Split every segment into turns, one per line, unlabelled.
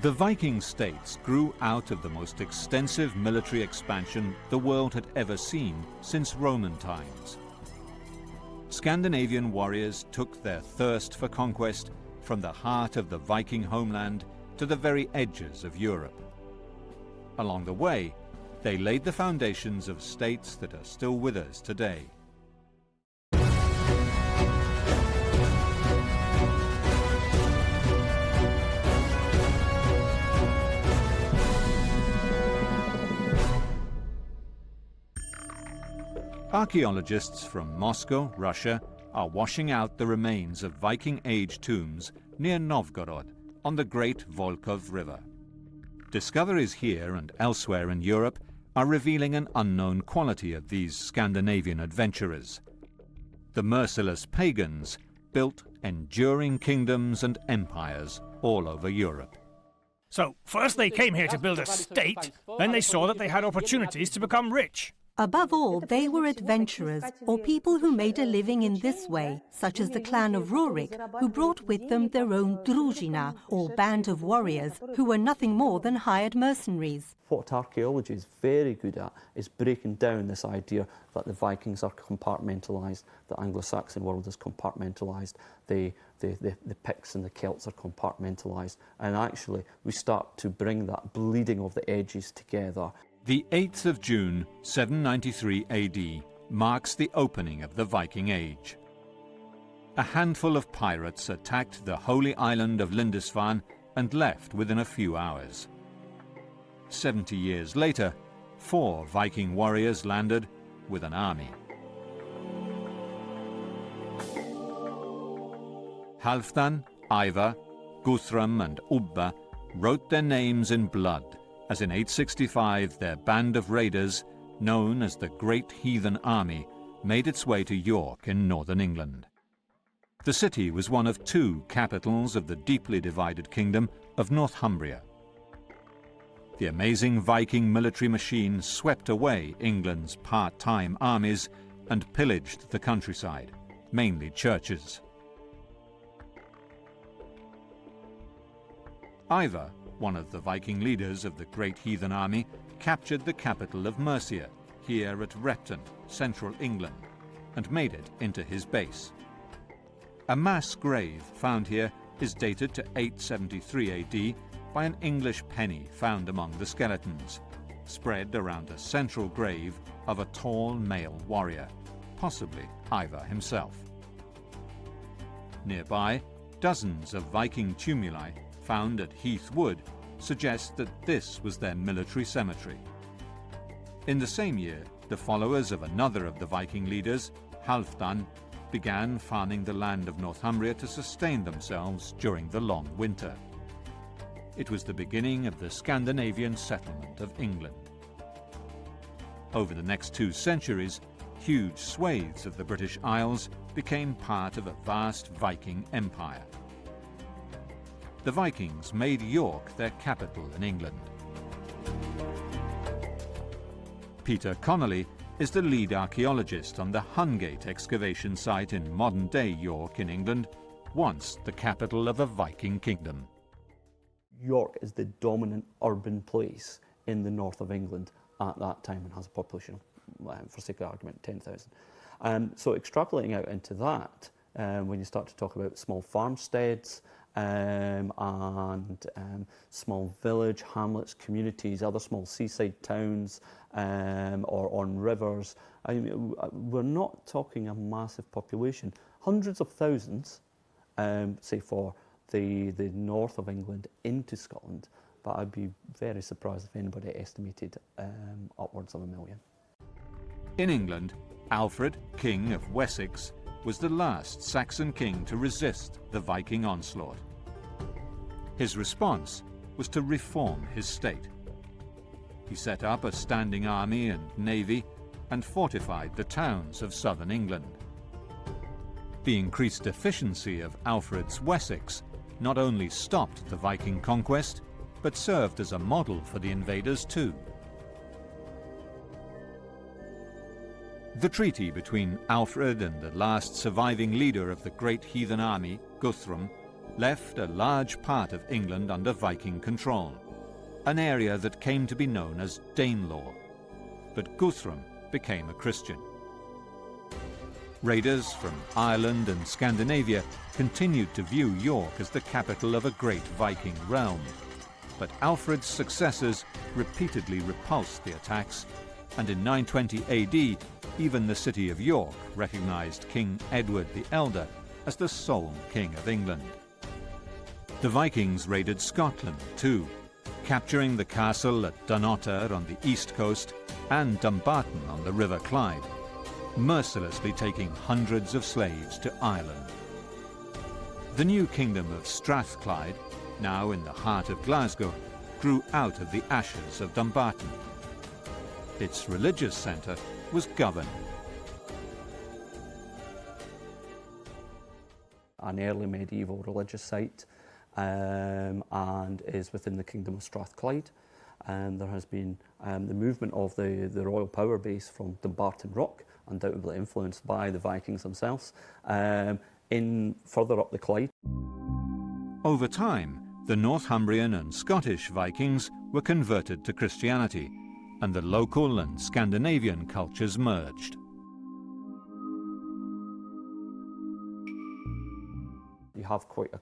The Viking states grew out of the most extensive military expansion the world had ever seen since Roman times. Scandinavian warriors took their thirst for conquest from the heart of the Viking homeland to the very edges of Europe. Along the way, they laid the foundations of states that are still with us today. Archaeologists from Moscow, Russia, are washing out the remains of Viking Age tombs near Novgorod on the Great Volkhov River. Discoveries here and elsewhere in Europe are revealing an unknown quality of these Scandinavian adventurers. The merciless pagans built enduring kingdoms and empires all over Europe.
So, first they came here to build a state, then they saw that they had opportunities to become rich.
Above all, they were adventurers, or people who made a living in this way, such as the clan of Rurik, who brought with them their own druzhina, or band of warriors, who were nothing more than hired mercenaries.
What archaeology is very good at is breaking down this idea that the Vikings are compartmentalised, the Anglo-Saxon world is compartmentalised, the Picts and the Celts are compartmentalised, and actually we start to bring that bleeding of the edges together.
The 8th of June, 793 AD, marks the opening of the Viking Age. A handful of pirates attacked the holy island of Lindisfarne and left within a few hours. 70 years later, 4 Viking warriors landed with an army. Halfdan, Ivar, Guthrum and Ubba wrote their names in blood as in 865 their band of raiders, known as the Great Heathen Army, made its way to York in northern England. The city was one of 2 capitals of the deeply divided kingdom of Northumbria. The amazing Viking military machine swept away England's part-time armies and pillaged the countryside, mainly churches. Ivar, one of the Viking leaders of the Great Heathen Army, captured the capital of Mercia, here at Repton, central England, and made it into his base. A mass grave found here is dated to 873 AD by an English penny found among the skeletons, spread around a central grave of a tall male warrior, possibly Ivar himself. Nearby, dozens of Viking tumuli found at Heath Wood suggest that this was their military cemetery. In the same year, the followers of another of the Viking leaders, Halfdan, began farming the land of Northumbria to sustain themselves during the long winter. It was the beginning of the Scandinavian settlement of England. Over the next 2 centuries, huge swathes of the British Isles became part of a vast Viking empire. The Vikings made York their capital in England. Peter Connolly is the lead archaeologist on the Hungate excavation site in modern-day York in England, once the capital of a Viking kingdom.
York is the dominant urban place in the north of England at that time and has a population of, for sake of argument, 10,000. So extrapolating out into that, when you start to talk about small farmsteads, and small village, hamlets, communities, other small seaside towns, or on rivers. We're not talking a massive population. Hundreds of thousands, say for the north of England into Scotland, but I'd be very surprised if anybody estimated upwards of 1 million.
In England, Alfred, King of Wessex, was the last Saxon king to resist the Viking onslaught. His response was to reform his state. He set up a standing army and navy and fortified the towns of southern England. The increased efficiency of Alfred's Wessex not only stopped the Viking conquest, but served as a model for the invaders too. The treaty between Alfred and the last surviving leader of the Great Heathen Army, Guthrum, left a large part of England under Viking control, an area that came to be known as Danelaw. But Guthrum became a Christian. Raiders from Ireland and Scandinavia continued to view York as the capital of a great Viking realm. But Alfred's successors repeatedly repulsed the attacks, and in 920 AD, even the city of York recognized King Edward the Elder as the sole king of England. The Vikings raided Scotland too, capturing the castle at Dunnottar on the east coast and Dumbarton on the River Clyde, mercilessly taking hundreds of slaves to Ireland. The new kingdom of Strathclyde, now in the heart of Glasgow, grew out of the ashes of Dumbarton. Its religious centre was Govan.
An early medieval religious site, and is within the kingdom of Strathclyde. There has been the movement of the royal power base from Dumbarton Rock, undoubtedly influenced by the Vikings themselves, in further up the Clyde.
Over time, the Northumbrian and Scottish Vikings were converted to Christianity, and the local and Scandinavian cultures merged.
You have quite a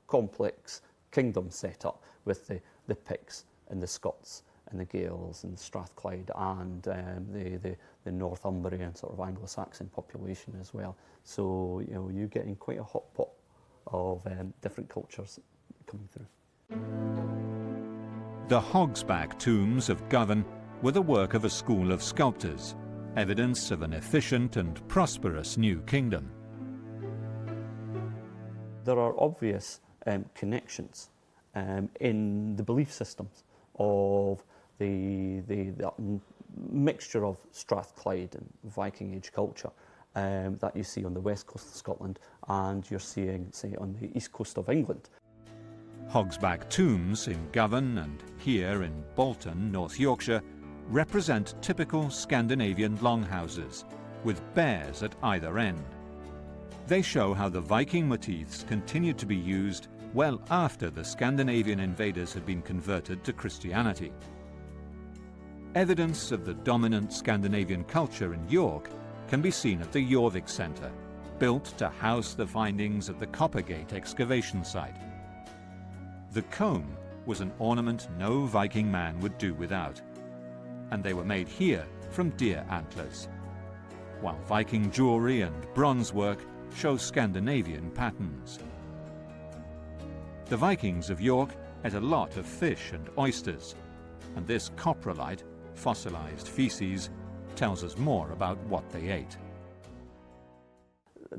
complex kingdom set up with the Picts and the Scots and the Gaels and Strathclyde and the Northumbrian sort of Anglo-Saxon population as well. So you're getting quite a hot pot of different cultures coming through.
The hogsback tombs of Govan were the work of a school of sculptors, evidence of an efficient and prosperous new kingdom.
There are obvious connections in the belief systems of the mixture of Strathclyde and Viking Age culture that you see on the west coast of Scotland and you're seeing, say, on the east coast of England.
Hogsback tombs in Govan and here in Bolton, North Yorkshire, represent typical Scandinavian longhouses with bears at either end. They show how the Viking motifs continued to be used well after the Scandinavian invaders had been converted to Christianity. Evidence of the dominant Scandinavian culture in York can be seen at the Jorvik Centre, built to house the findings of the Coppergate excavation site. The comb was an ornament no Viking man would do without, and they were made here from deer antlers, while Viking jewellery and bronze work show Scandinavian patterns. The Vikings of York ate a lot of fish and oysters, and this coprolite, fossilised feces, tells us more about what they ate.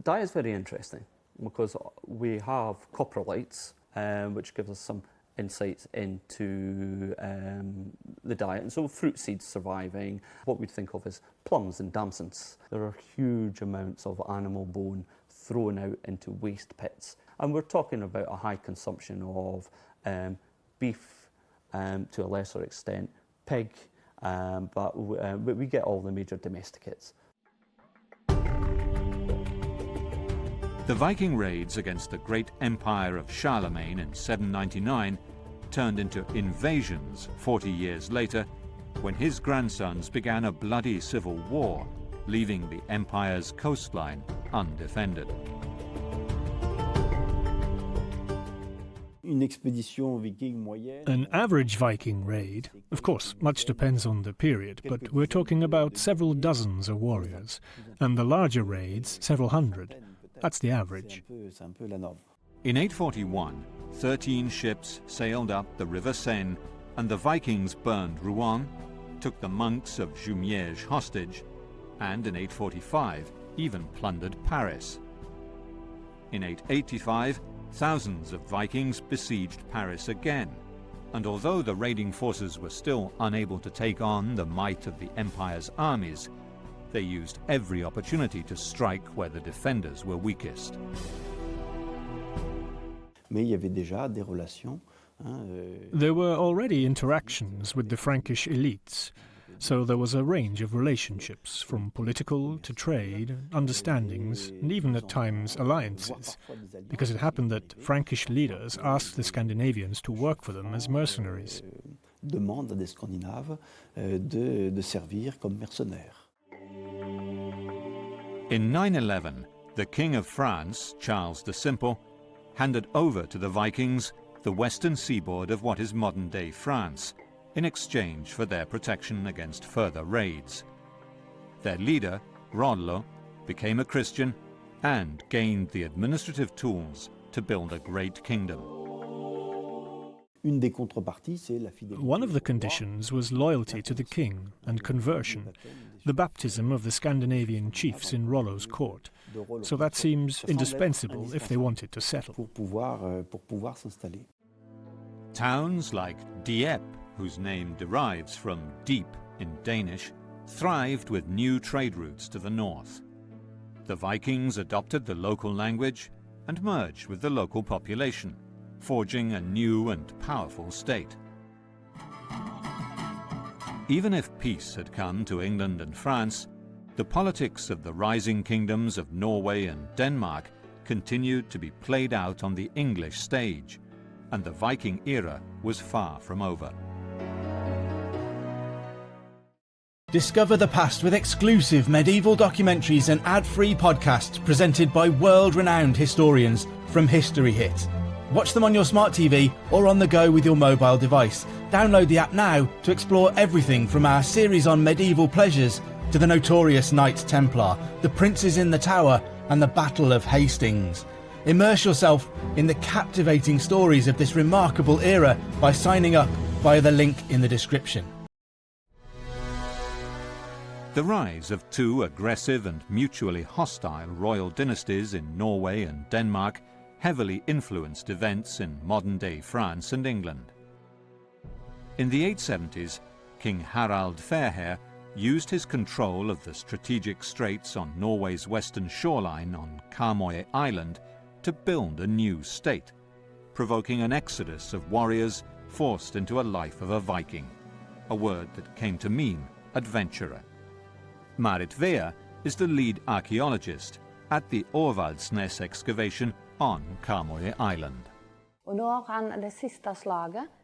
Diet is very interesting because we have coprolites, which gives us some insights into the diet. And so fruit seeds surviving, what we'd think of as plums and damsons. There are huge amounts of animal bone thrown out into waste pits. And we're talking about a high consumption of beef, to a lesser extent, pig, but we get all the major domesticates.
The Viking raids against the great empire of Charlemagne in 799 turned into invasions 40 years later, when his grandsons began a bloody civil war, leaving the empire's coastline undefended.
An average Viking raid, of course, much depends on the period, but we're talking about several dozens of warriors, and the larger raids, several hundred. That's the average.
In 841, 13 ships sailed up the River Seine, and the Vikings burned Rouen, took the monks of Jumièges hostage, and in 845 even plundered Paris. In 885, thousands of Vikings besieged Paris again, and although the raiding forces were still unable to take on the might of the empire's armies, they used every opportunity to strike where the defenders were weakest.
There were already interactions with the Frankish elites. So there was a range of relationships, from political to trade, understandings, and even at times alliances, because it happened that Frankish leaders asked the Scandinavians to work for them as mercenaries.
Demande à des Scandinaves de servir comme mercenaires.
In 911, the King of France, Charles the Simple, handed over to the Vikings the western seaboard of what is modern-day France, in exchange for their protection against further raids. Their leader, Rollo, became a Christian and gained the administrative tools to build a great kingdom.
One of the conditions was loyalty to the king and conversion, the baptism of the Scandinavian chiefs in Rollo's court. So that seems indispensable if they wanted to settle.
Towns like Dieppe, whose name derives from deep in Danish, thrived with new trade routes to the north. The Vikings adopted the local language and merged with the local population, forging a new and powerful state. Even if peace had come to England and France, the politics of the rising kingdoms of Norway and Denmark continued to be played out on the English stage, and the Viking era was far from over.
Discover the past with exclusive medieval documentaries and ad-free podcasts presented by world-renowned historians from History Hit. Watch them on your smart TV or on the go with your mobile device. Download the app now to explore everything from our series on medieval pleasures to the notorious Knights Templar, the Princes in the Tower and the Battle of Hastings. Immerse yourself in the captivating stories of this remarkable era by signing up via the link in the description.
The rise of two aggressive and mutually hostile royal dynasties in Norway and Denmark heavily influenced events in modern-day France and England. In the 870s, King Harald Fairhair used his control of the strategic straits on Norway's western shoreline on Karmøy Island to build a new state, provoking an exodus of warriors forced into a life of a Viking, a word that came to mean adventurer. Marit Vea is the lead archaeologist at the Orvaldsnes excavation on Karmøy Island.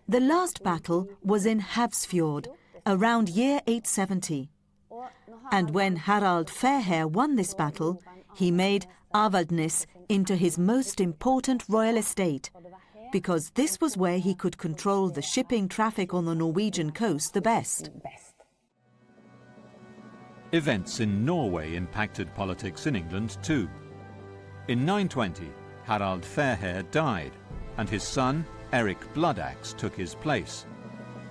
The last battle was in Havsfjord, around year 870. And when Harald Fairhair won this battle, he made Arvaldnes into his most important royal estate, because this was where he could control the shipping traffic on the Norwegian coast the best.
Events in Norway impacted politics in England too. In 920, Harald Fairhair died, and his son, Eric Bloodaxe, took his place.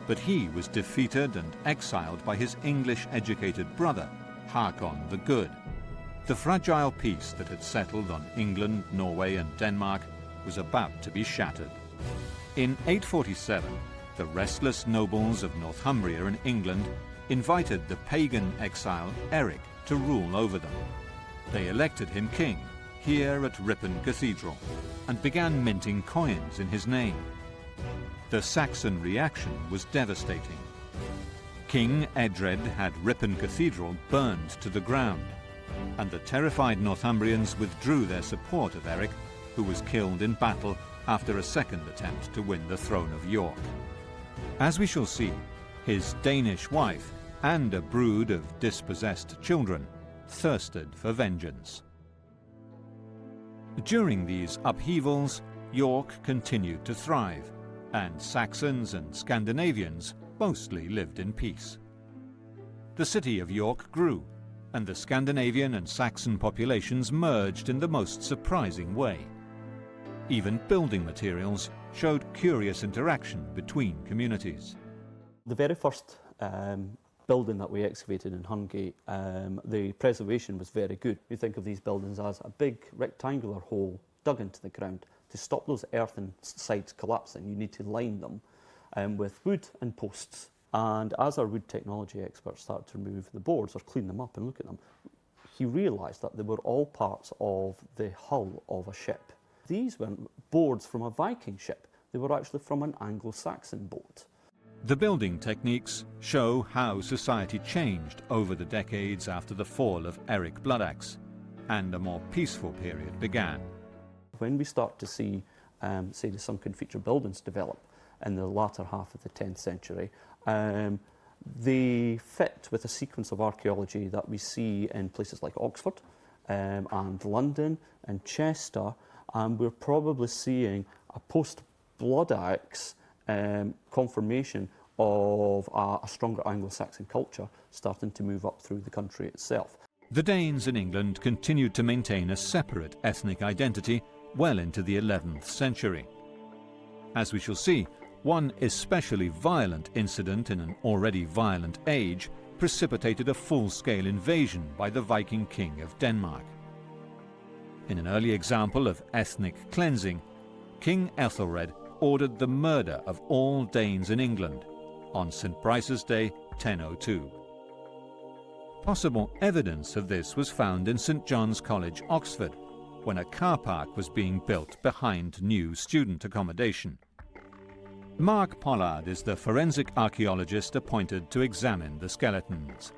But he was defeated and exiled by his English-educated brother, Hakon the Good. The fragile peace that had settled on England, Norway and Denmark was about to be shattered. In 847, the restless nobles of Northumbria in England invited the pagan exile Eric to rule over them. They elected him king here at Ripon Cathedral and began minting coins in his name. The Saxon reaction was devastating. King Edred had Ripon Cathedral burned to the ground, and the terrified Northumbrians withdrew their support of Eric, who was killed in battle after a second attempt to win the throne of York. As we shall see, his Danish wife and a brood of dispossessed children thirsted for vengeance. During these upheavals, York continued to thrive, and Saxons and Scandinavians mostly lived in peace. The city of York grew, and the Scandinavian and Saxon populations merged in the most surprising way. Even building materials showed curious interaction between communities.
The very first building that we excavated in Hungate, the preservation was very good. We think of these buildings as a big rectangular hole dug into the ground. To stop those earthen sides collapsing, you need to line them with wood and posts. And as our wood technology experts started to remove the boards or clean them up and look at them, he realised that they were all parts of the hull of a ship. These weren't boards from a Viking ship, they were actually from an Anglo-Saxon boat.
The building techniques show how society changed over the decades after the fall of Eric Bloodaxe, and a more peaceful period began.
When we start to see, say, the sunken feature buildings develop in the latter half of the 10th century, they fit with a sequence of archaeology that we see in places like Oxford and London and Chester, and we're probably seeing a post-Bloodaxe confirmation of a stronger Anglo-Saxon culture starting to move up through the country itself.
The Danes in England continued to maintain a separate ethnic identity well into the 11th century. As we shall see, one especially violent incident in an already violent age precipitated a full-scale invasion by the Viking king of Denmark. In an early example of ethnic cleansing, King Ethelred ordered the murder of all Danes in England on St. Brice's Day 1002. Possible evidence of this was found in St. John's College, Oxford, when a car park was being built behind new student accommodation. Mark Pollard is the forensic archaeologist appointed to examine the skeletons.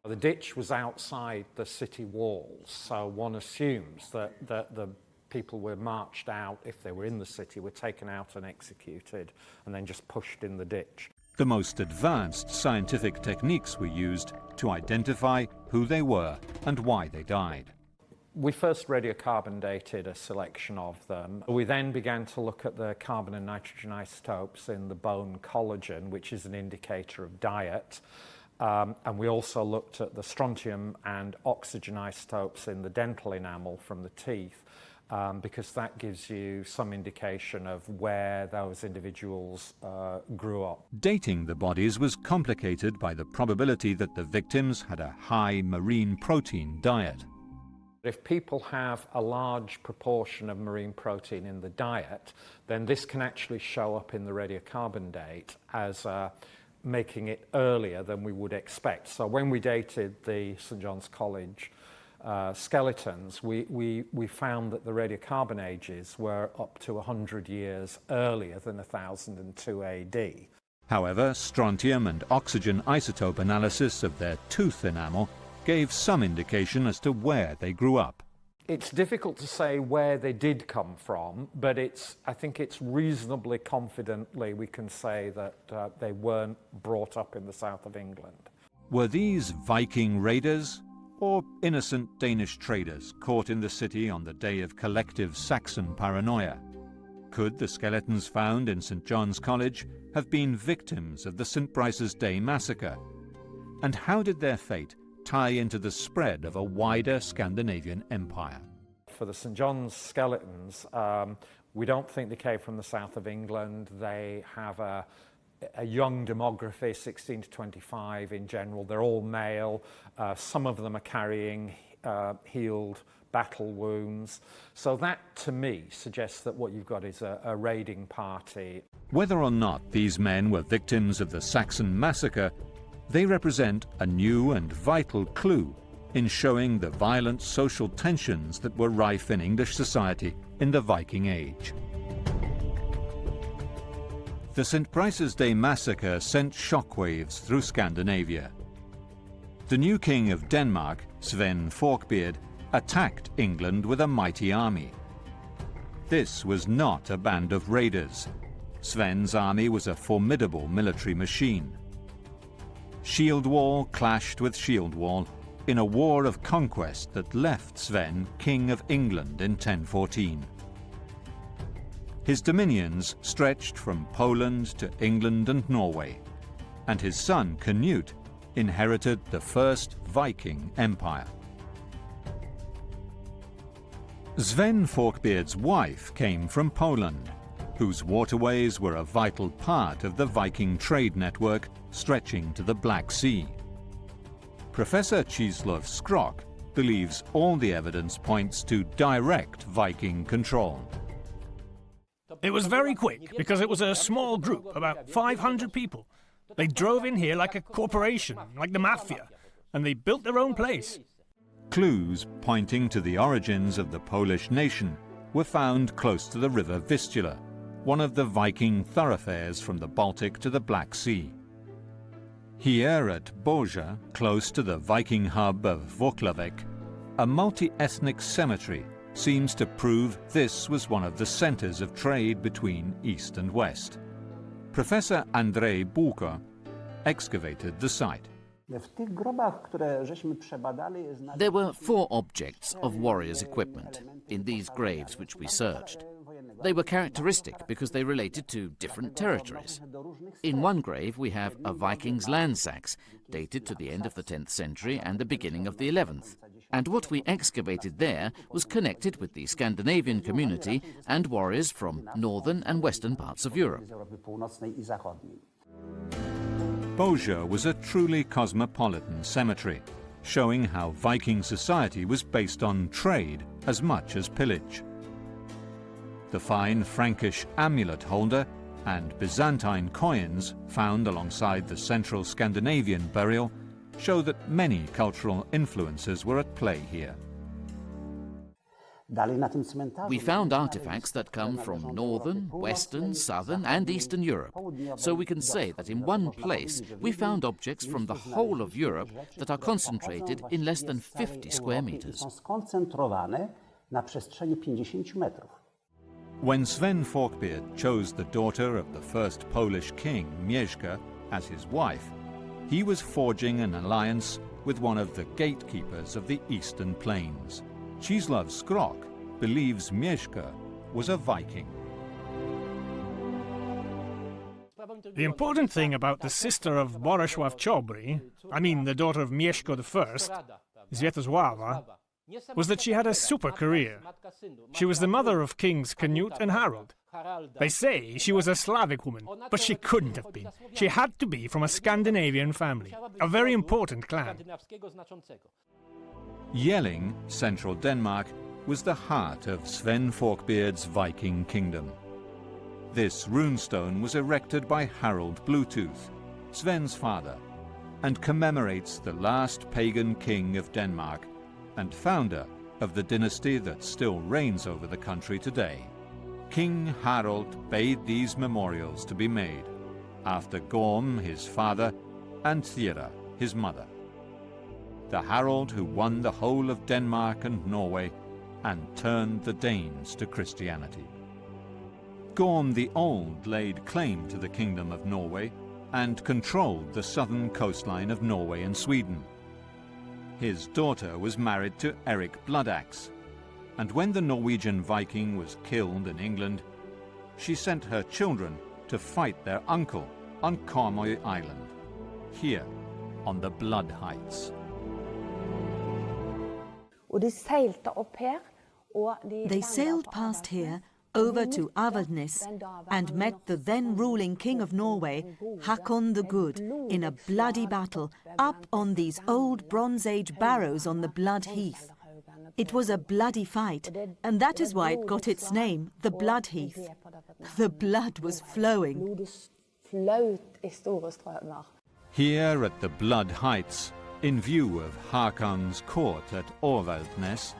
The ditch was outside the city walls, so one assumes that the people were marched out, if they were in the city, were taken out and executed, and then just pushed in the ditch.
The most advanced scientific techniques were used to identify who they were and why they died.
We first radiocarbon dated a selection of them. We then began to look at the carbon and nitrogen isotopes in the bone collagen, which is an indicator of diet. And we also looked at the strontium and oxygen isotopes in the dental enamel from the teeth, because that gives you some indication of where those individuals grew up.
Dating the bodies was complicated by the probability that the victims had a high marine protein diet.
If people have a large proportion of marine protein in the diet, then this can actually show up in the radiocarbon date as making it earlier than we would expect. So when we dated the St. John's College skeletons, we found that the radiocarbon ages were up to 100 years earlier than 1002 AD.
However, strontium and oxygen isotope analysis of their tooth enamel gave some indication as to where they grew up.
It's difficult to say where they did come from, but I think it's reasonably confidently we can say that they weren't brought up in the south of England.
Were these Viking raiders or innocent Danish traders caught in the city on the day of collective Saxon paranoia? Could the skeletons found in St. John's College have been victims of the St. Brice's Day massacre? And how did their fate tie into the spread of a wider Scandinavian empire?
For the St. John's skeletons, we don't think they came from the south of England. They have a young demography, 16 to 25 in general. They're all male. Some of them are carrying healed battle wounds. So that, to me, suggests that what you've got is a raiding party.
Whether or not these men were victims of the Saxon massacre, they represent a new and vital clue in showing the violent social tensions that were rife in English society in the Viking Age. The St. Brice's Day massacre sent shockwaves through Scandinavia. The new king of Denmark, Sven Forkbeard, attacked England with a mighty army. This was not a band of raiders. Sven's army was a formidable military machine. Shield wall clashed with shield wall in a war of conquest that left Sven king of England in 1014. His dominions stretched from Poland to England and Norway, and his son Canute inherited the first Viking empire. Sven Forkbeard's wife came from Poland, whose waterways were a vital part of the Viking trade network stretching to the Black Sea. Professor Czeslaw Skrok believes all the evidence points to direct Viking control.
It was very quick because it was a small group, about 500 people. They drove in here like a corporation, like the mafia, and they built their own place.
Clues pointing to the origins of the Polish nation were found close to the river Vistula, one of the Viking thoroughfares from the Baltic to the Black Sea. Here at Boja, close to the Viking hub of Våklavek, a multi-ethnic cemetery seems to prove this was one of the centers of trade between East and West. Professor Andrzej Bułko excavated the site.
There were 4 objects of warriors' equipment in these graves which we searched. They were characteristic because they related to different territories. In one grave we have a Viking's landsacks, dated to the end of the 10th century and the beginning of the 11th. And what we excavated there was connected with the Scandinavian community and warriors from northern and western parts of Europe.
Boja was a truly cosmopolitan cemetery, showing how Viking society was based on trade as much as pillage. The fine Frankish amulet holder and Byzantine coins found alongside the central Scandinavian burial show that many cultural influences were at play here.
We found artifacts that come from northern, western, southern and eastern Europe. So we can say that in one place we found objects from the whole of Europe that are concentrated in less than 50 square meters.
When Sven Forkbeard chose the daughter of the first Polish king, Mieszka, as his wife, he was forging an alliance with one of the gatekeepers of the eastern plains. Czesław Skrok believes Mieszka was a Viking.
The important thing about the sister of Bolesław Chobry, I mean the daughter of Mieszko I, Zwiatosława, was that she had a super career. She was the mother of Kings Canute and Harold. They say she was a Slavic woman, but she couldn't have been. She had to be from a Scandinavian family, a very important clan.
Jelling, central Denmark, was the heart of Sven Forkbeard's Viking kingdom. This runestone was erected by Harold Bluetooth, Sven's father, and commemorates the last pagan king of Denmark and founder of the dynasty that still reigns over the country today. King Harald bade these memorials to be made, after Gorm, his father, and Thyra, his mother. The Harald who won the whole of Denmark and Norway and turned the Danes to Christianity. Gorm the Old laid claim to the Kingdom of Norway and controlled the southern coastline of Norway and Sweden. His daughter was married to Eric Bloodaxe, and when the Norwegian Viking was killed in England, she sent her children to fight their uncle on Karmøy Island, here on the Blood Heights.
They sailed past here over to Avaldsnes and met the then ruling king of Norway, Hakon the Good, in a bloody battle up on these old Bronze Age barrows on the Blood Heath. It was a bloody fight, and that is why it got its name, the Blood Heath. The blood was flowing.
Here at the Blood Heights, in view of Hakon's court at Avaldsnes,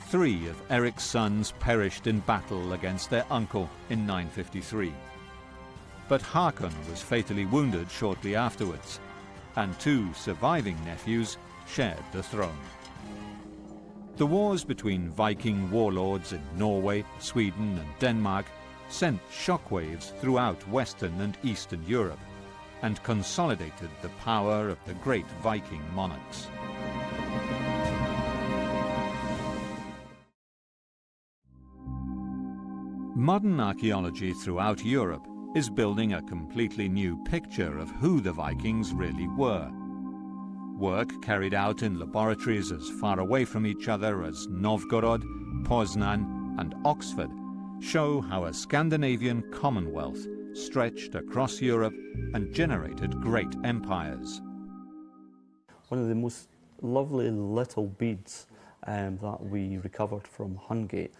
3 of Eric's sons perished in battle against their uncle in 953. But Hakon was fatally wounded shortly afterwards, and 2 surviving nephews shared the throne. The wars between Viking warlords in Norway, Sweden and Denmark sent shockwaves throughout Western and Eastern Europe and consolidated the power of the great Viking monarchs. Modern archaeology throughout Europe is building a completely new picture of who the Vikings really were. Work carried out in laboratories as far away from each other as Novgorod, Poznan and Oxford show how a Scandinavian commonwealth stretched across Europe and generated great empires.
One of the most lovely little beads that we recovered from Hungate,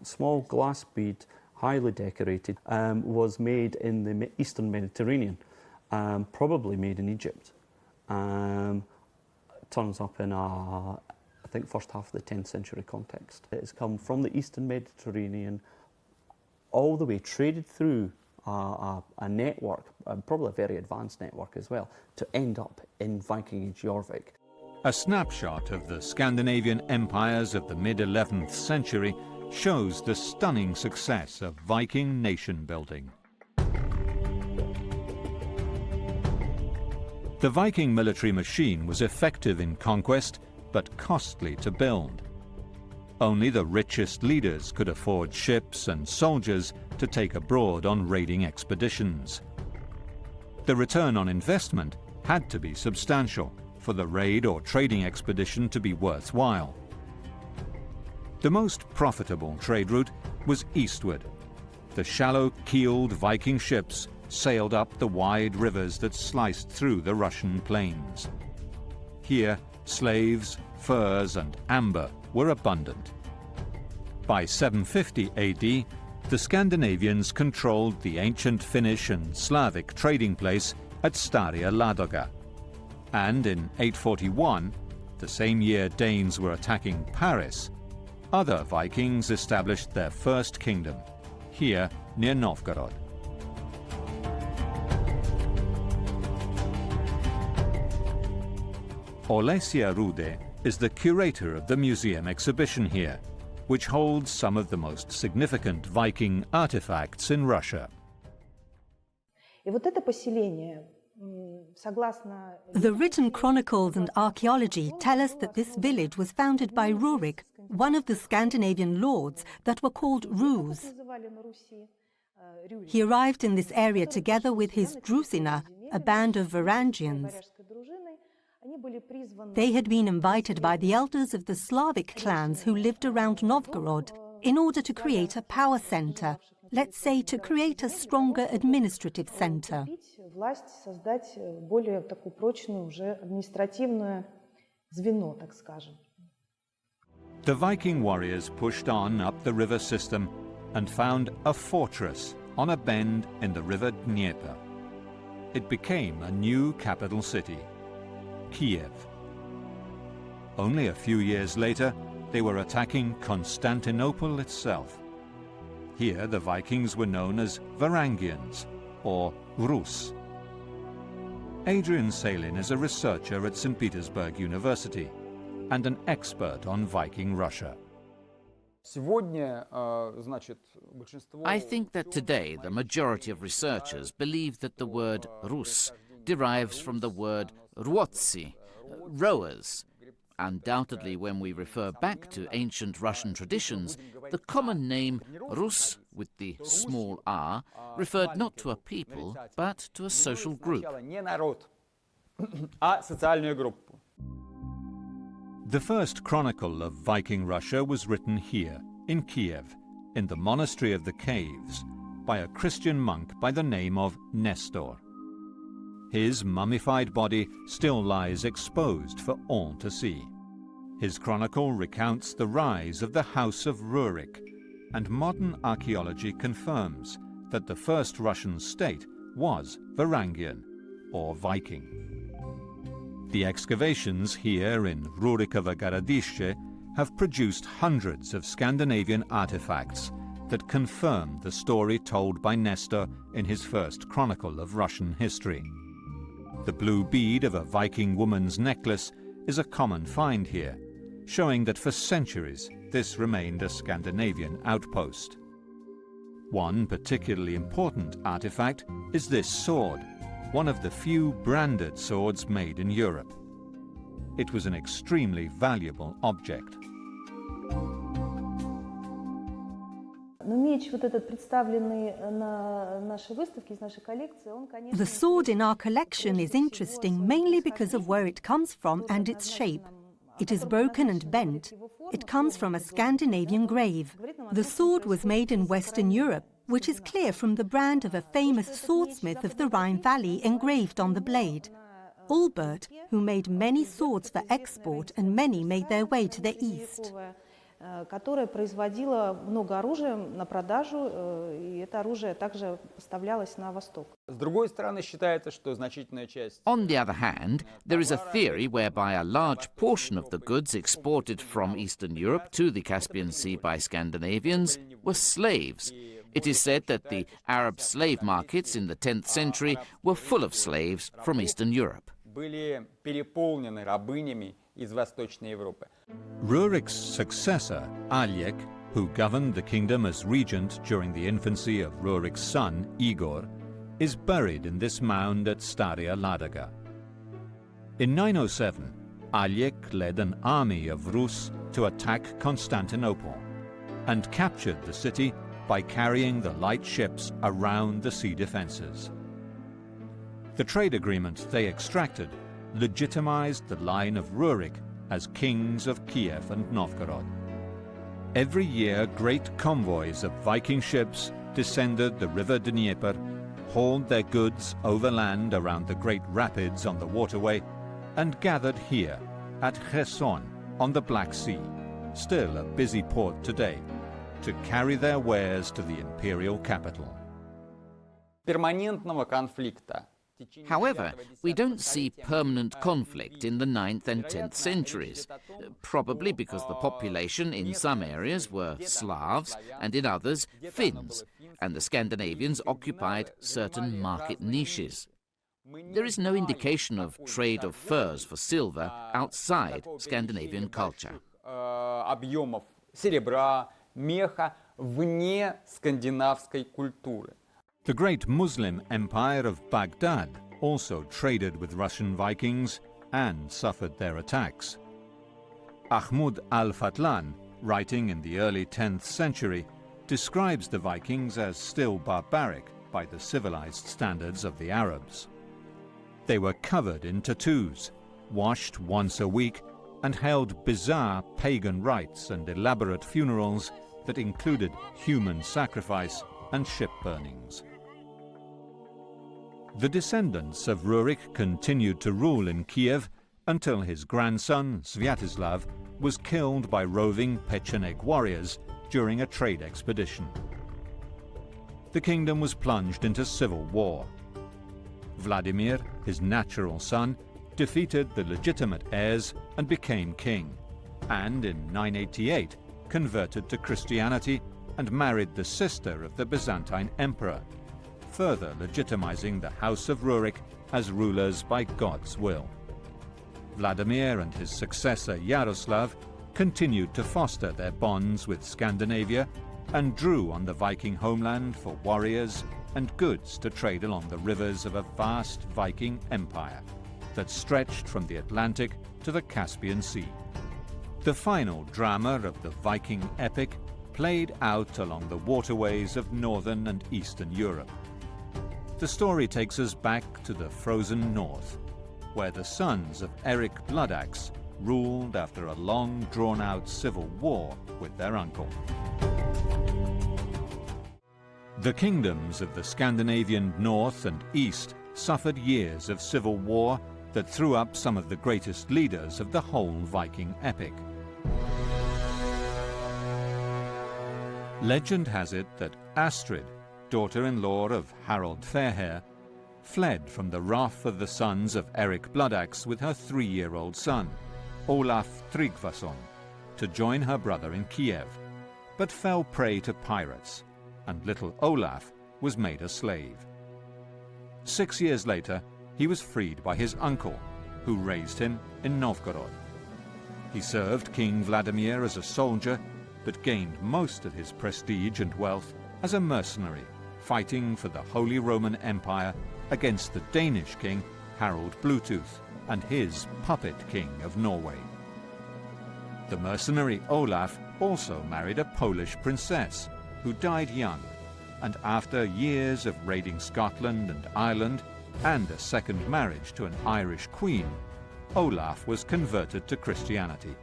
small glass bead, highly decorated, was made in the Eastern Mediterranean, probably made in Egypt. Turns up in I think first half of the 10th century context. It's come from the Eastern Mediterranean all the way traded through a network, probably a very advanced network as well, to end up in Viking Age Jorvik.
A snapshot of the Scandinavian empires of the mid-11th century shows the stunning success of Viking nation-building. The Viking military machine was effective in conquest, but costly to build. Only the richest leaders could afford ships and soldiers to take abroad on raiding expeditions. The return on investment had to be substantial for the raid or trading expedition to be worthwhile. The most profitable trade route was eastward. The shallow-keeled Viking ships sailed up the wide rivers that sliced through the Russian plains. Here, slaves, furs, and amber were abundant. By 750 AD, the Scandinavians controlled the ancient Finnish and Slavic trading place at Staria Ladoga. And in 841, the same year Danes were attacking Paris, other Vikings established their first kingdom, here near Novgorod. Olesia Rude is the curator of the museum exhibition here, which holds some of the most significant Viking artifacts in Russia.
The written chronicles and archaeology tell us that this village was founded by Rurik, one of the Scandinavian lords that were called Rus. He arrived in this area together with his Drusina, a band of Varangians. They had been invited by the elders of the Slavic clans who lived around Novgorod in order to create a power center, let's say to create a stronger administrative center.
The Viking warriors pushed on up the river system and found a fortress on a bend in the river Dnieper. It became a new capital city, Kiev. Only a few years later, they were attacking Constantinople itself. Here, the Vikings were known as Varangians, or Rus. Adrian Salin is a researcher at St. Petersburg University and an expert on Viking Russia.
I think that today the majority of researchers believe that the word Rus derives from the word Ruotsi, rowers. Undoubtedly, when we refer back to ancient Russian traditions, the common name Rus, with the small r, referred not to a people, but to a social group.
The first chronicle of Viking Russia was written here, in Kiev, in the Monastery of the Caves, by a Christian monk by the name of Nestor. His mummified body still lies exposed for all to see. His chronicle recounts the rise of the House of Rurik, and modern archaeology confirms that the first Russian state was Varangian, or Viking. The excavations here in Rurikovo Городище have produced hundreds of Scandinavian artifacts that confirm the story told by Nestor in his first chronicle of Russian history. The blue bead of a Viking woman's necklace is a common find here, showing that for centuries this remained a Scandinavian outpost. One particularly important artifact is this sword, one of the few branded swords made in Europe. It was an extremely valuable object.
The sword in our collection is interesting mainly because of where it comes from and its shape. It is broken and bent. It comes from a Scandinavian grave. The sword was made in Western Europe, which is clear from the brand of a famous swordsmith of the Rhine Valley engraved on the blade. Albert, who made many swords for export, and many made their way to the east.
которая производила много оружия на продажу, и это оружие также поставлялось на восток.
С другой стороны, считается, что значительная часть...
On the other hand, there is a theory whereby a large portion of the goods exported from Eastern Europe to the Caspian Sea by Scandinavians were slaves, It is said that the Arab slave markets in the 10th century were full of slaves from Eastern Europe.
Были переполнены рабынями из Восточной Европы.
Rurik's successor, Aljek, who governed the kingdom as regent during the infancy of Rurik's son, Igor, is buried in this mound at Staria Ladaga. In 907, Aljek led an army of Rus to attack Constantinople and captured the city by carrying the light ships around the sea defenses. The trade agreement they extracted legitimized the line of Rurik as kings of Kiev and Novgorod. Every year, great convoys of Viking ships descended the river Dnieper, hauled their goods overland around the great rapids on the waterway, and gathered here at Kherson on the Black Sea, still a busy port today, to carry their wares to the imperial capital.
Перманентного конфликта.
However, we don't see permanent conflict in the 9th and 10th centuries, probably because the population in some areas were Slavs and in others Finns, and the Scandinavians occupied certain market niches. There is no indication of trade of furs for silver outside Scandinavian culture.
Объемов серебра, меха вне скандинавской культуры.
The great Muslim empire of Baghdad also traded with Russian Vikings and suffered their attacks. Ahmud al-Fatlan, writing in the early 10th century, describes the Vikings as still barbaric by the civilized standards of the Arabs. They were covered in tattoos, washed once a week, and held bizarre pagan rites and elaborate funerals that included human sacrifice and ship burnings. The descendants of Rurik continued to rule in Kiev until his grandson, Sviatoslav, was killed by roving Pechenek warriors during a trade expedition. The kingdom was plunged into civil war. Vladimir, his natural son, defeated the legitimate heirs and became king, and in 988 converted to Christianity and married the sister of the Byzantine emperor, further legitimizing the House of Rurik as rulers by God's will. Vladimir and his successor Yaroslav continued to foster their bonds with Scandinavia and drew on the Viking homeland for warriors and goods to trade along the rivers of a vast Viking empire that stretched from the Atlantic to the Caspian Sea. The final drama of the Viking epic played out along the waterways of northern and eastern Europe. The story takes us back to the frozen north, where the sons of Eric Bloodaxe ruled after a long drawn-out civil war with their uncle. The kingdoms of the Scandinavian north and east suffered years of civil war that threw up some of the greatest leaders of the whole Viking epic. Legend has it that Astrid, daughter-in-law of Harald Fairhair, fled from the wrath of the sons of Eric Bloodaxe with her 3-year-old son, Olaf Tryggvason, to join her brother in Kiev, but fell prey to pirates, and little Olaf was made a slave. 6 years later, he was freed by his uncle, who raised him in Novgorod. He served King Vladimir as a soldier, but gained most of his prestige and wealth as a mercenary, fighting for the Holy Roman Empire against the Danish king Harald Bluetooth and his puppet king of Norway. The mercenary Olaf also married a Polish princess who died young, and after years of raiding Scotland and Ireland and a second marriage to an Irish queen, Olaf was converted to Christianity.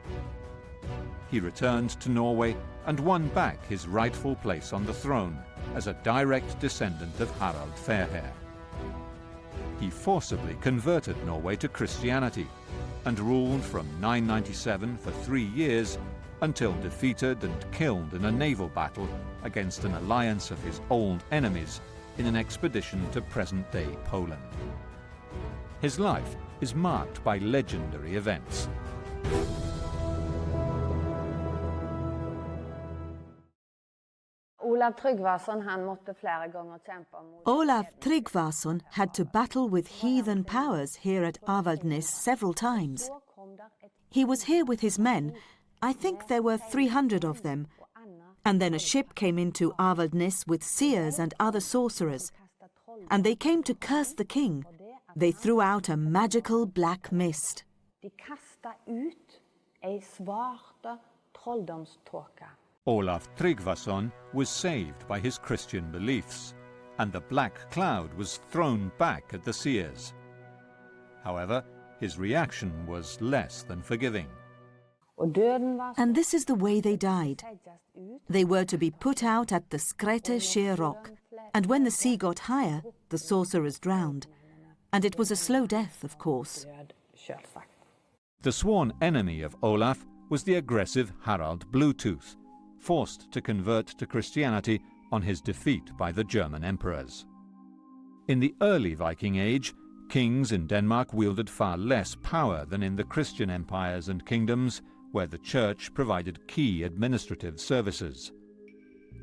He returned to Norway and won back his rightful place on the throne as a direct descendant of Harald Fairhair. He forcibly converted Norway to Christianity and ruled from 997 for 3 years until defeated and killed in a naval battle against an alliance of his old enemies in an expedition to present-day Poland. His life is marked by legendary events.
Olav Tryggvason had to battle with heathen powers here at Avaldsnes several times. He was here with his men. I think there were 300 of them. And then a ship came into Avaldsnes with seers and other sorcerers. And they came to curse the king. They threw out a magical black mist.
Olaf Tryggvason was saved by his Christian beliefs, and the black cloud was thrown back at the seers. However, his reaction was less than forgiving.
And this is the way they died. They were to be put out at the Skrete sheer rock, and when the sea got higher, the sorcerers drowned. And it was a slow death, of course.
The sworn enemy of Olaf was the aggressive Harald Bluetooth, forced to convert to Christianity on his defeat by the German emperors. In the early Viking Age, kings in Denmark wielded far less power than in the Christian empires and kingdoms where the church provided key administrative services.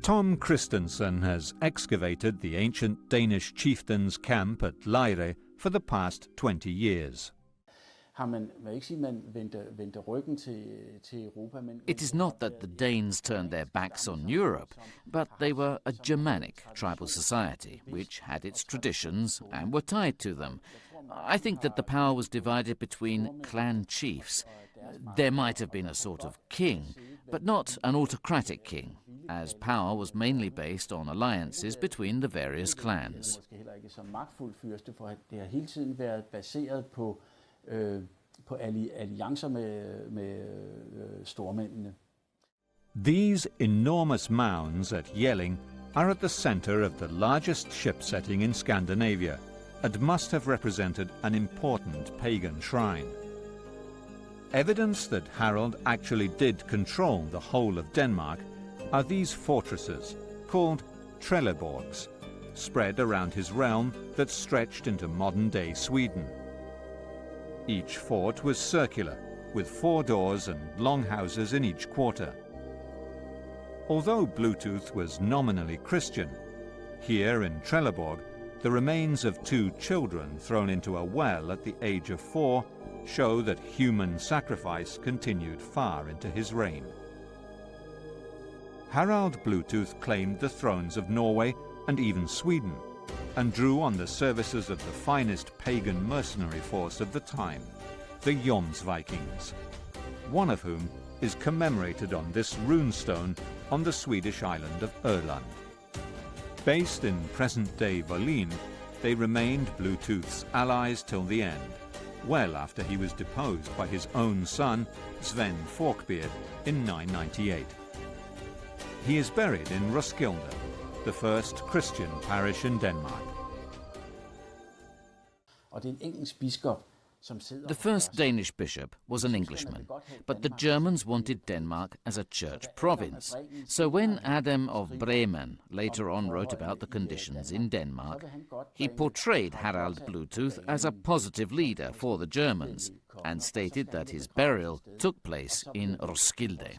Tom Christensen has excavated the ancient Danish chieftain's camp at Lejre for the past 20 years.
It is not that the Danes turned their backs on Europe, but they were a Germanic tribal society which had its traditions and were tied to them. I think that the power was divided between clan chiefs. There might have been a sort of king, but not an autocratic king, as power was mainly based on alliances between the various clans.
These enormous mounds at Jelling are at the center of the largest ship setting in Scandinavia and must have represented an important pagan shrine. Evidence that Harald actually did control the whole of Denmark are these fortresses, called Trelleborgs, spread around his realm that stretched into modern-day Sweden. Each fort was circular, with 4 doors and longhouses in each quarter. Although Bluetooth was nominally Christian, here in Trelleborg, the remains of 2 children thrown into a well at the age of 4 show that human sacrifice continued far into his reign. Harald Bluetooth claimed the thrones of Norway and even Sweden, and drew on the services of the finest pagan mercenary force of the time, the Jomsvikings, one of whom is commemorated on this runestone on the Swedish island of Öland. Based in present-day Berlin, they remained Bluetooth's allies till the end, well after he was deposed by his own son, Sven Forkbeard, in 998. He is buried in Roskilde, the first Christian parish in Denmark.
The first Danish bishop was an Englishman, but the Germans wanted Denmark as a church province. So when Adam of Bremen later on wrote about the conditions in Denmark, he portrayed Harald Bluetooth as a positive leader for the Germans and stated that his burial took place in Roskilde.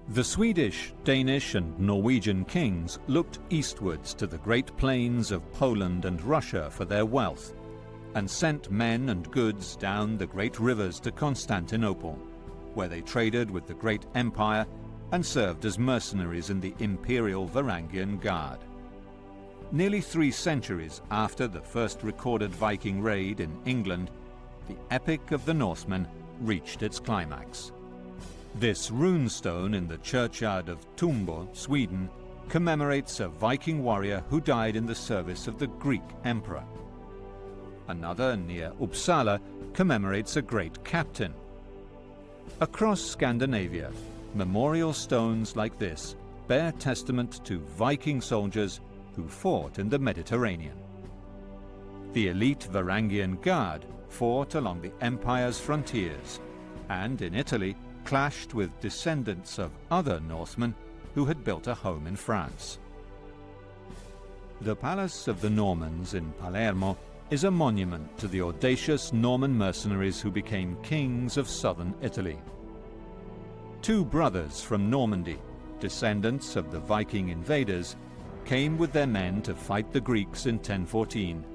The Swedish, Danish and Norwegian kings looked eastwards to the great plains of Poland and Russia for their wealth, and sent men and goods down the great rivers to Constantinople, where they traded with the great empire and served as mercenaries in the imperial Varangian Guard. Nearly 3 centuries after the first recorded Viking raid in England, the epic of the Norsemen reached its climax. This runestone in the churchyard of Tumbo, Sweden, commemorates a Viking warrior who died in the service of the Greek emperor. Another, near Uppsala, commemorates a great captain. Across Scandinavia, memorial stones like this bear testament to Viking soldiers who fought in the Mediterranean. The elite Varangian Guard fought along the empire's frontiers, and in Italy clashed with descendants of other Northmen who had built a home in France. The Palace of the Normans in Palermo is a monument to the audacious Norman mercenaries who became kings of southern Italy. 2 brothers from Normandy, descendants of the Viking invaders, came with their men to fight the Greeks in 1014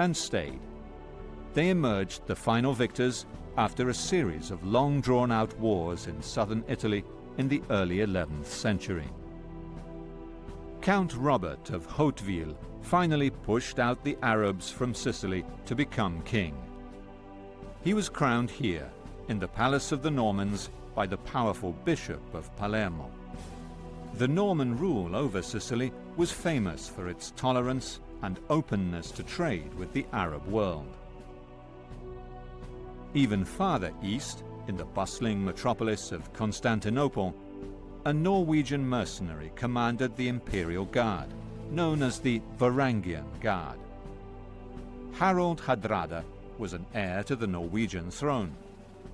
and stayed. They emerged the final victors after a series of long drawn-out wars in southern Italy in the early 11th century. Count Robert of Hauteville finally pushed out the Arabs from Sicily to become king. He was crowned here, in the palace of the Normans, by the powerful Bishop of Palermo. The Norman rule over Sicily was famous for its tolerance and openness to trade with the Arab world. Even farther east, in the bustling metropolis of Constantinople, a Norwegian mercenary commanded the imperial guard, known as the Varangian Guard. Harald Hardrada was an heir to the Norwegian throne,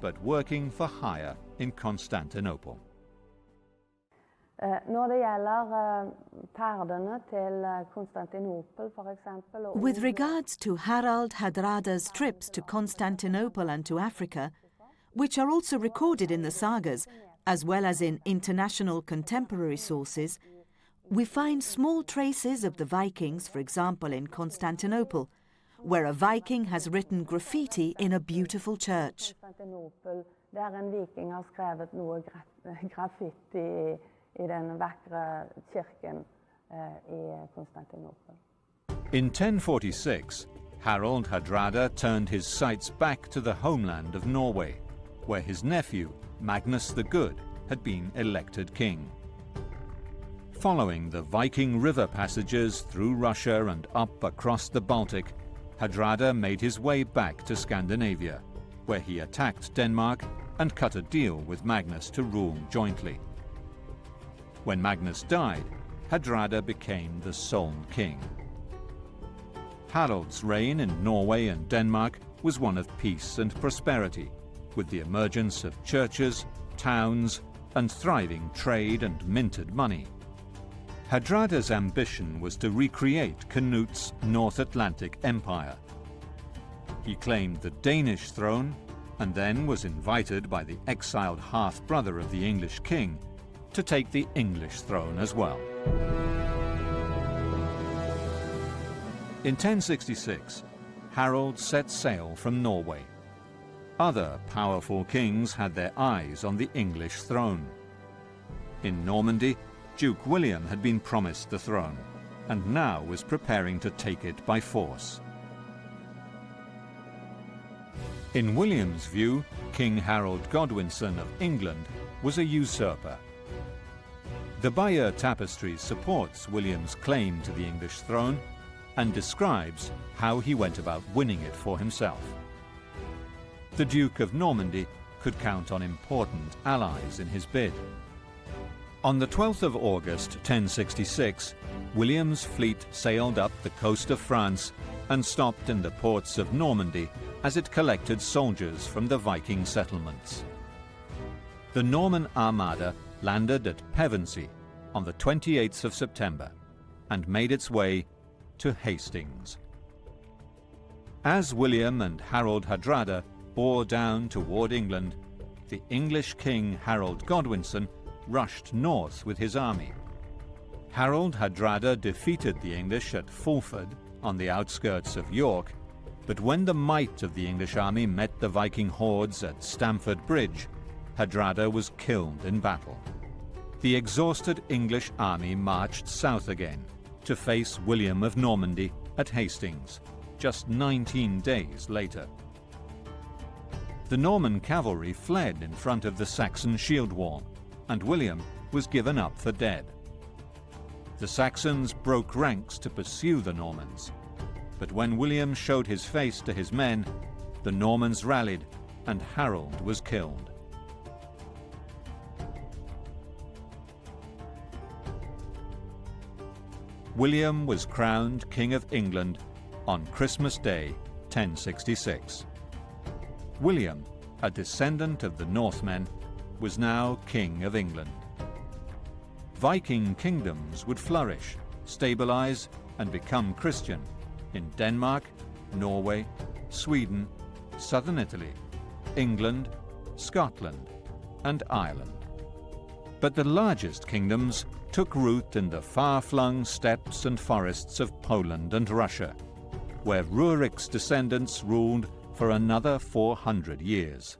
but working for hire in Constantinople.
With regards to Harald Hardrada's trips to Constantinople and to Africa, which are also recorded in the sagas, as well as in international contemporary sources, we find small traces of the Vikings, for example in Constantinople, where a Viking has written graffiti in a beautiful church.
In 1046, Harald Hardrada turned his sights back to the homeland of Norway, where his nephew, Magnus the Good, had been elected king. Following the Viking river passages through Russia and up across the Baltic, Hardrada made his way back to Scandinavia, where he attacked Denmark and cut a deal with Magnus to rule jointly. When Magnus died, Hardrada became the sole king. Harald's reign in Norway and Denmark was one of peace and prosperity, with the emergence of churches, towns, and thriving trade and minted money. Hardrada's ambition was to recreate Canute's North Atlantic Empire. He claimed the Danish throne and then was invited by the exiled half-brother of the English king to take the English throne as well. In 1066, Harald set sail from Norway. Other powerful kings had their eyes on the English throne. In Normandy, Duke William had been promised the throne, and now was preparing to take it by force. In William's view, King Harold Godwinson of England was a usurper. The Bayeux Tapestry supports William's claim to the English throne and describes how he went about winning it for himself. The Duke of Normandy could count on important allies in his bid. On the 12th of August 1066, William's fleet sailed up the coast of France and stopped in the ports of Normandy as it collected soldiers from the Viking settlements. The Norman Armada landed at Pevensey on the 28th of September and made its way to Hastings. As William and Harold Hardrada bore down toward England, the English king Harold Godwinson rushed north with his army. Harold Hardrada defeated the English at Fulford on the outskirts of York, but when the might of the English army met the Viking hordes at Stamford Bridge, Hardrada was killed in battle. The exhausted English army marched south again to face William of Normandy at Hastings, just 19 days later. The Norman cavalry fled in front of the Saxon shield wall, and William was given up for dead. The Saxons broke ranks to pursue the Normans, but when William showed his face to his men, the Normans rallied and Harold was killed. William was crowned King of England on Christmas Day, 1066. William, a descendant of the Northmen, was now King of England. Viking kingdoms would flourish, stabilize, and become Christian in Denmark, Norway, Sweden, southern Italy, England, Scotland, and Ireland. But the largest kingdoms took root in the far-flung steppes and forests of Poland and Russia, where Rurik's descendants ruled for another 400 years.